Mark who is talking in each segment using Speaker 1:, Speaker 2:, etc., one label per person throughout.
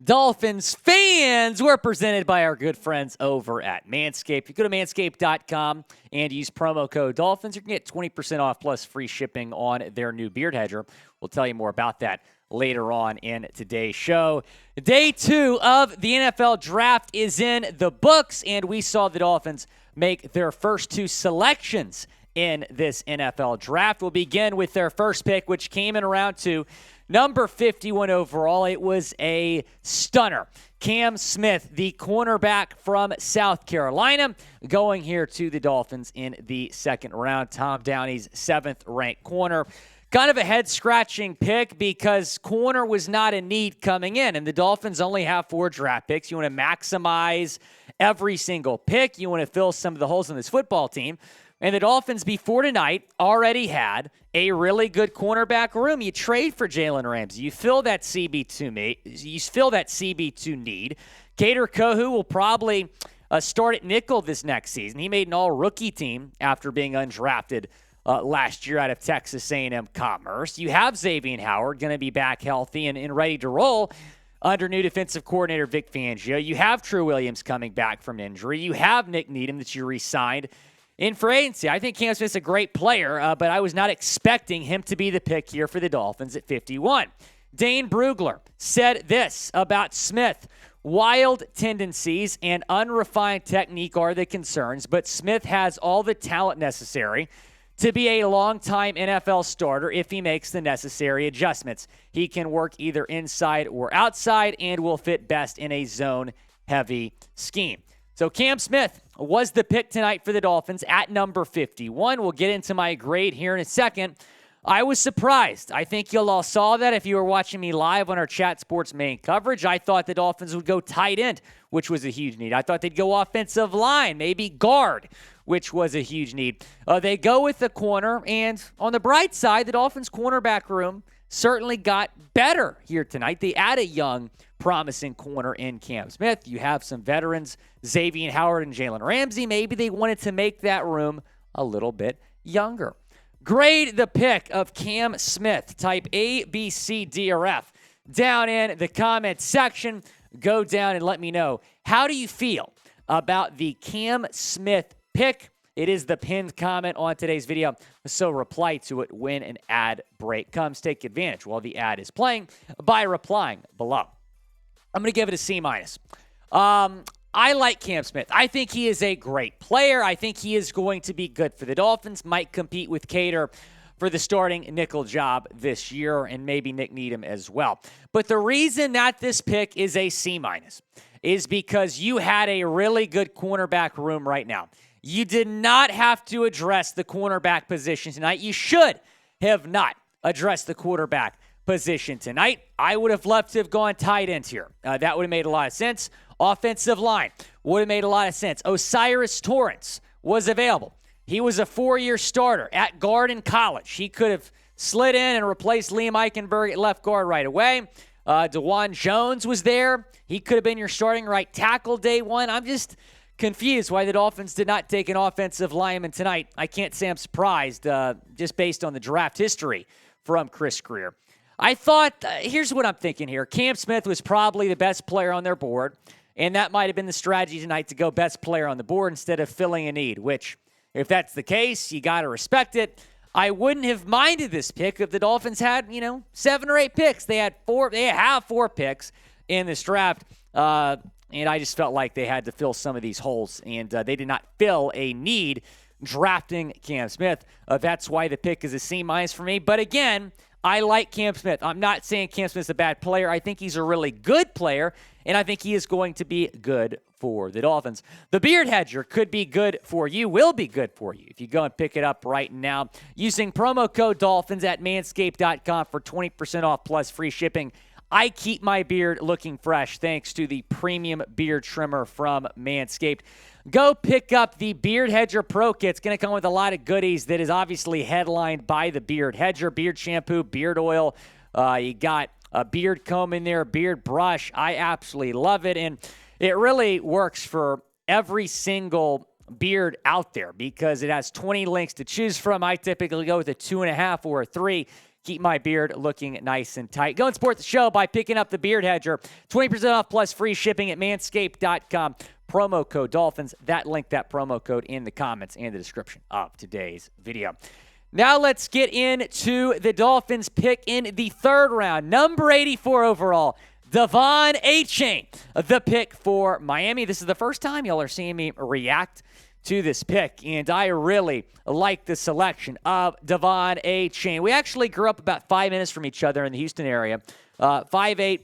Speaker 1: Dolphins fans, we're presented by our good friends over at Manscaped. If you go to manscaped.com and use promo code Dolphins, you can get 20% off plus free shipping on their new beard hedger. We'll tell you more about that later on in today's show. Day 2 of the NFL draft is in the books, and we saw the Dolphins make their first 2 selections in this NFL draft. We'll begin with their first pick, which came in around 2. Number 51 overall, it was a stunner. Cam Smith, the cornerback from South Carolina, going here to the Dolphins in the second round. Tom Downey's 7th-ranked corner. Kind of a head-scratching pick because corner was not a need coming in, and the Dolphins only have 4 draft picks. You want to maximize every single pick. You want to fill some of the holes in this football team. And the Dolphins, before tonight, already had a really good cornerback room. You trade for Jalen Ramsey. You fill that CB2 need. Kader Kohou will probably start at nickel this next season. He made an all-rookie team after being undrafted last year out of Texas A&M Commerce. You have Xavier Howard going to be back healthy and ready to roll under new defensive coordinator Vic Fangio. You have True Williams coming back from injury. You have Nick Needham that you re-signed in free agency. I think Cam Smith's a great player, but I was not expecting him to be the pick here for the Dolphins at 51. Dane Brugler said this about Smith. Wild tendencies and unrefined technique are the concerns, but Smith has all the talent necessary to be a long-time NFL starter if he makes the necessary adjustments. He can work either inside or outside and will fit best in a zone-heavy scheme. So Cam Smith was the pick tonight for the Dolphins at number 51. We'll get into my grade here in a second. I was surprised. I think you all saw that if you were watching me live on our Chat Sports main coverage. I thought the Dolphins would go tight end, which was a huge need. I thought they'd go offensive line, maybe guard, which was a huge need. They go with the corner, and on the bright side, the Dolphins' cornerback room certainly got better here tonight. They add a young, promising corner in Cam Smith. You have some veterans, Xavier Howard and Jalen Ramsey. Maybe they wanted to make that room a little bit younger. Grade the pick of Cam Smith. Type A, B, C, D, or F down in the comment section. Go down and let me know. How do you feel about the Cam Smith pick? It is the pinned comment on today's video, so reply to it when an ad break comes. Take advantage while the ad is playing by replying below. I'm going to give it a C-. I like Cam Smith. I think he is a great player. I think he is going to be good for the Dolphins, might compete with Kader for the starting nickel job this year, and maybe Nick Needham as well. But the reason that this pick is a C- is because you had a really good cornerback room right now. You did not have to address the cornerback position tonight. You should have not addressed the quarterback position tonight. I would have loved to have gone tight end here. That would have made a lot of sense. Offensive line would have made a lot of sense. O'Cyrus Torrence was available. He was a 4-year starter at guard in college. He could have slid in and replaced Liam Eichenberg at left guard right away. DeJuan Jones was there. He could have been your starting right tackle day one. I'm just confused why the Dolphins did not take an offensive lineman tonight. I can't say I'm surprised just based on the draft history from Chris Greer. I thought, here's what I'm thinking here. Cam Smith was probably the best player on their board, and that might have been the strategy tonight to go best player on the board instead of filling a need, which, if that's the case, you got to respect it. I wouldn't have minded this pick if the Dolphins had, 7 or 8 picks. They have 4 picks in this draft, and I just felt like they had to fill some of these holes, and they did not fill a need drafting Cam Smith. That's why the pick is a C- for me. But again, I like Cam Smith. I'm not saying Cam Smith's a bad player. I think he's a really good player, and I think he is going to be good for the Dolphins. The beard hedger could be good for you, will be good for you if you go and pick it up right now using promo code Dolphins at manscaped.com for 20% off plus free shipping. I keep my beard looking fresh thanks to the premium beard trimmer from Manscaped. Go pick up the Beard Hedger Pro Kit. It's going to come with a lot of goodies that is obviously headlined by the Beard Hedger, beard shampoo, beard oil. You got a beard comb in there, beard brush. I absolutely love it, and it really works for every single beard out there because it has 20 links to choose from. I typically go with a 2.5 or a 3. keep my beard looking nice and tight. Go and support the show by picking up the Beard Hedger. 20% off plus free shipping at manscaped.com. Promo code Dolphins. That link, that promo code in the comments and the description of today's video. Now let's get into the Dolphins pick in the third round. Number 84 overall, Devon Achane, the pick for Miami. This is the first time y'all are seeing me react to this pick, and I really like the selection of Devon Achane. We actually grew up about 5 minutes from each other in the Houston area. 5'8".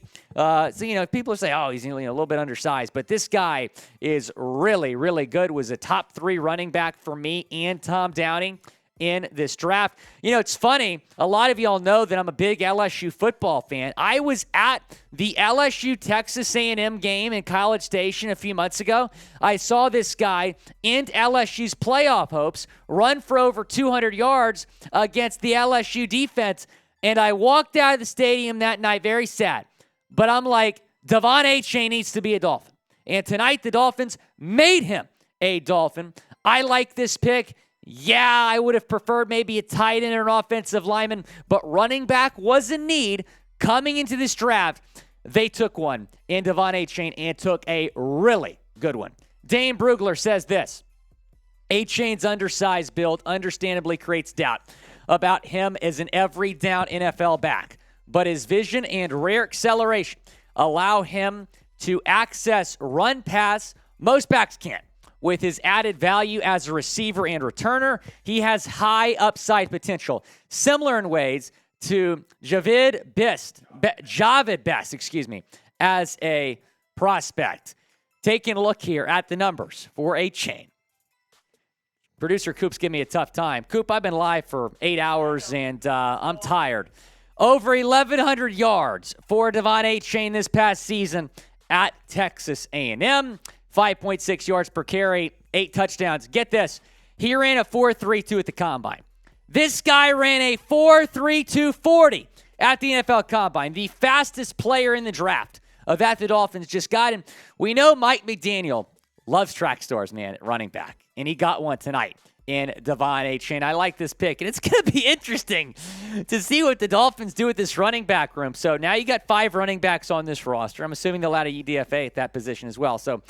Speaker 1: So, people say, oh, he's a little bit undersized, but this guy is really, really good. Was a top 3 running back for me and Tom Downing in this draft. It's funny. A lot of y'all know that I'm a big LSU football fan. I was at the LSU Texas A&M game in College Station a few months ago. I saw this guy end LSU's playoff hopes, run for over 200 yards against the LSU defense, and I walked out of the stadium that night very sad. But I'm like, Devon Achane needs to be a Dolphin. And tonight, the Dolphins made him a Dolphin. I like this pick. Yeah, I would have preferred maybe a tight end or an offensive lineman, but running back was a need coming into this draft. They took one in Devon Achane and took a really good one. Dane Brugler says this: Achane's undersized build understandably creates doubt about him as an every down NFL back, but his vision and rare acceleration allow him to access run pass most backs can't. With his added value as a receiver and returner, he has high upside potential, similar in ways to Javid Best, as a prospect. Taking a look here at the numbers for Achane. Producer Coop's giving me a tough time. Coop, I've been live for 8 hours, and I'm tired. Over 1,100 yards for Devon Achane this past season at Texas A&M. 5.6 yards per carry, 8 touchdowns. Get this. He ran a 4.32 at the Combine. This guy ran a 4.32 40 at the NFL Combine, the fastest player in the draft that the Dolphins just got him. We know Mike McDaniel loves track stars, man, at running back, and he got one tonight in Devon Achane. I like this pick, and it's going to be interesting to see what the Dolphins do with this running back room. So now you got 5 running backs on this roster. I'm assuming they'll add a UDFA at that position as well. So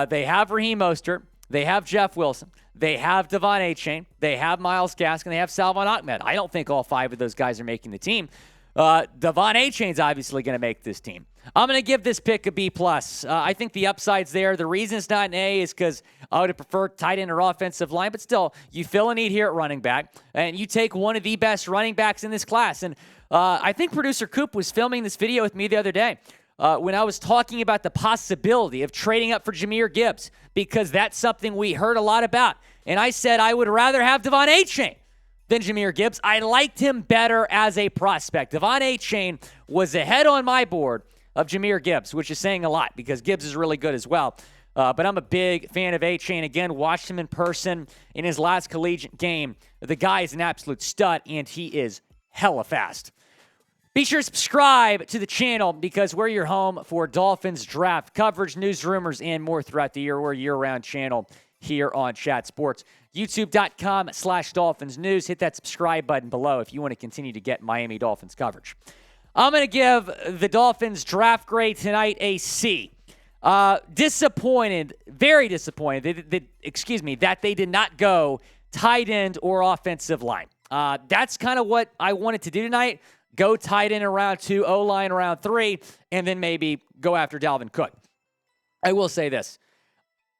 Speaker 1: they have Raheem Mostert. They have Jeff Wilson. They have Devon Achane. They have Myles Gaskin. They have Salvon Ahmed. I don't think all 5 of those guys are making the team. Devon Achane's obviously going to make this team. I'm going to give this pick a B+. I think the upside's there. The reason it's not an A is because I would have preferred tight end or offensive line, but still, you fill a need here at running back, and you take one of the best running backs in this class. And I think producer Coop was filming this video with me the other day when I was talking about the possibility of trading up for Jahmyr Gibbs, because that's something we heard a lot about. And I said I would rather have Devon Achane than Jahmyr Gibbs. I liked him better as a prospect. Devon Achane was ahead on my board of Jahmyr Gibbs, which is saying a lot because Gibbs is really good as well. But I'm a big fan of Achane. Again, watched him in person in his last collegiate game. The guy is an absolute stud, and he is hella fast. Be sure to subscribe to the channel because we're your home for Dolphins draft coverage, news, rumors, and more throughout the year. We're a year-round channel here on Chat Sports. YouTube.com/Dolphins News. Hit that subscribe button below if you want to continue to get Miami Dolphins coverage. I'm going to give the Dolphins draft grade tonight a C. Disappointed, very disappointed, that they did not go tight end or offensive line. That's kind of what I wanted to do tonight. Go tight end around 2, O-line around 3, and then maybe go after Dalvin Cook. I will say this.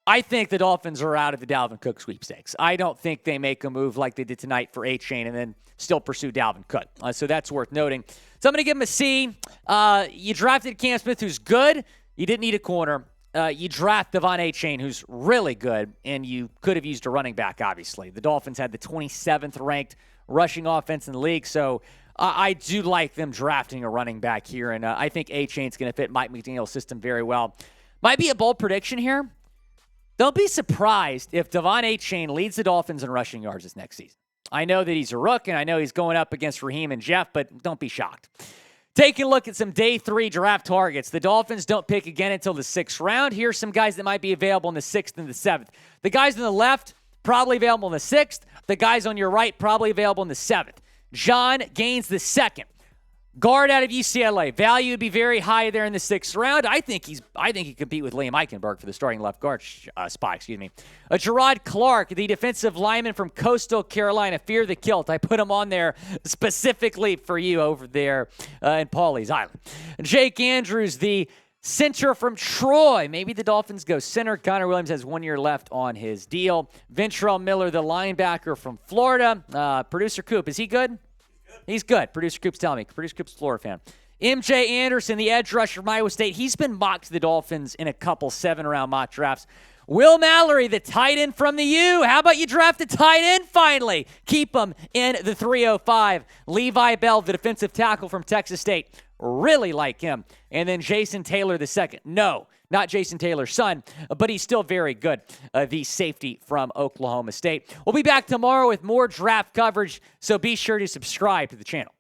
Speaker 1: I think the Dolphins are out of the Dalvin Cook sweepstakes. I don't think they make a move like they did tonight for Achane and then still pursue Dalvin Cook. So that's worth noting. So I'm going to give him a C. You drafted Cam Smith, who's good. You didn't need a corner. You draft Devon Achane, who's really good, and you could have used a running back, obviously. The Dolphins had the 27th ranked rushing offense in the league, so I do like them drafting a running back here, and I think Achane's going to fit Mike McDaniel's system very well. Might be a bold prediction here. Don't be surprised if Devon Achane leads the Dolphins in rushing yards this next season. I know that he's a rook, and I know he's going up against Raheem and Jeff, but don't be shocked. Taking a look at some day 3 draft targets. The Dolphins don't pick again until the 6th round. Here's some guys that might be available in the 6th and the 7th. The guys on the left, probably available in the 6th. The guys on your right, probably available in the 7th. John Gaines II, guard out of UCLA. Value would be very high there in the 6th round. I think he compete with Liam Eichenberg for the starting left guard spot. Gerard Clark, the defensive lineman from Coastal Carolina. Fear the kilt. I put him on there specifically for you over there in Pawleys Island. Jake Andrews, the center from Troy. Maybe the Dolphins go center. Connor Williams has 1 year left on his deal. Ventrell Miller, the linebacker from Florida. Producer Coop, is he good? He's good. Producer Coop's telling me. Producer Coop's a Florida fan. MJ Anderson, the edge rusher from Iowa State. He's been mocked to the Dolphins in a couple 7-round mock drafts. Will Mallory, the tight end from the U. How about you draft a tight end finally? Keep him in the 305. Levi Bell, the defensive tackle from Texas State. Really like him. And then Jason Taylor II. No, not Jason Taylor's son, but he's still very good. The safety from Oklahoma State. We'll be back tomorrow with more draft coverage, so be sure to subscribe to the channel.